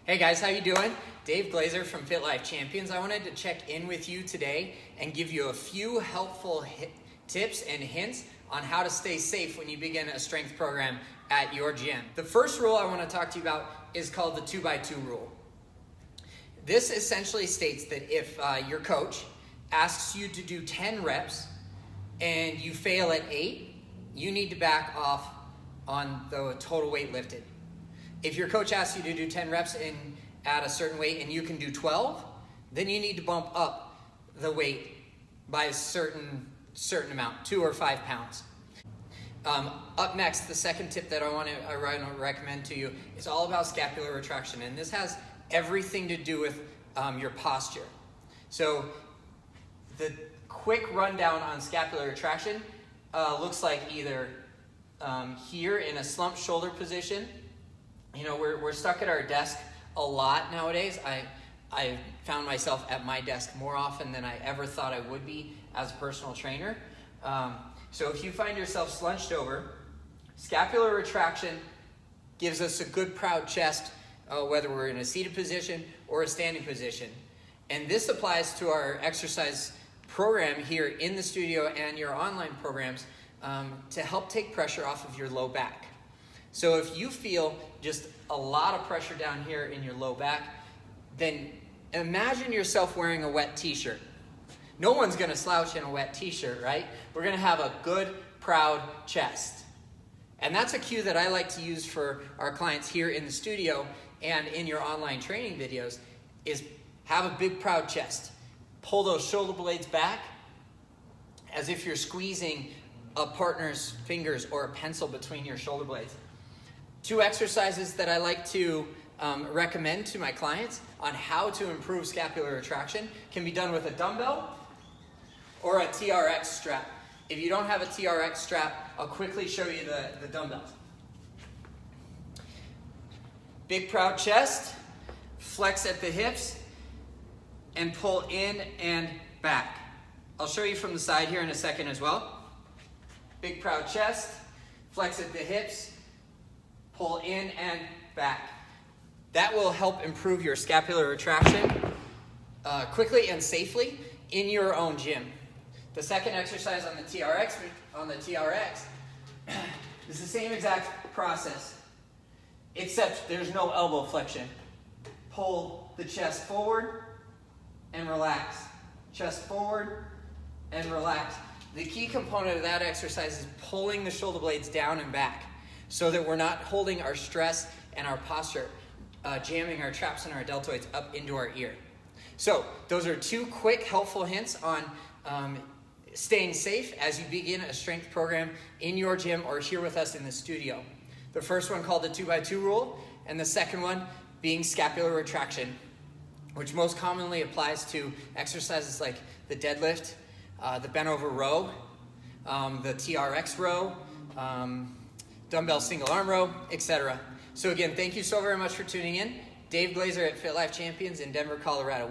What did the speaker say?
Hey guys, how you doing? Dave Glaser from Fit Life Champions. I wanted to check in with you today and give you a few helpful tips and hints on how to stay safe when you begin a strength program at your gym. The first rule I want to talk to you about is called the 2x2 rule. This essentially states that if your coach asks you to do 10 reps and you fail at 8, you need to back off on the total weight lifted. If your coach asks you to do 10 reps at a certain weight and you can do 12, then you need to bump up the weight by a certain amount, 2 or 5 pounds. Up next, the second tip that I want to recommend to you is all about scapular retraction, and this has everything to do with your posture. So the quick rundown on scapular retraction looks like either here in a slumped shoulder position. You know, we're stuck at our desk a lot nowadays. I found myself at my desk more often than I ever thought I would be as a personal trainer. So if you find yourself slunched over, scapular retraction gives us a good proud chest, whether we're in a seated position or a standing position. And this applies to our exercise program here in the studio and your online programs to help take pressure off of your low back. So if you feel just a lot of pressure down here in your low back, then imagine yourself wearing a wet t-shirt. No one's gonna slouch in a wet t-shirt, right? We're gonna have a good, proud chest. And that's a cue that I like to use for our clients here in the studio and in your online training videos is have a big, proud chest. Pull those shoulder blades back as if you're squeezing a partner's fingers or a pencil between your shoulder blades. 2 exercises that I like to recommend to my clients on how to improve scapular retraction can be done with a dumbbell or a TRX strap. If you don't have a TRX strap, I'll quickly show you the dumbbells. Big proud chest, flex at the hips, and pull in and back. I'll show you from the side here in a second as well. Big proud chest, flex at the hips, pull in and back. That will help improve your scapular retraction quickly and safely in your own gym. The second exercise on the TRX is the same exact process, except there's no elbow flexion. Pull the chest forward and relax. Chest forward and relax. The key component of that exercise is pulling the shoulder blades down and back, so that we're not holding our stress and our posture, jamming our traps and our deltoids up into our ear. So those are 2 quick, helpful hints on staying safe as you begin a strength program in your gym or here with us in the studio. The first one called the 2x2 rule, and the second one being scapular retraction, which most commonly applies to exercises like the deadlift, the bent over row, the TRX row, dumbbell single arm row, etc. So again, thank you so very much for tuning in. Dave Glaser at Fit Life Champions in Denver, Colorado.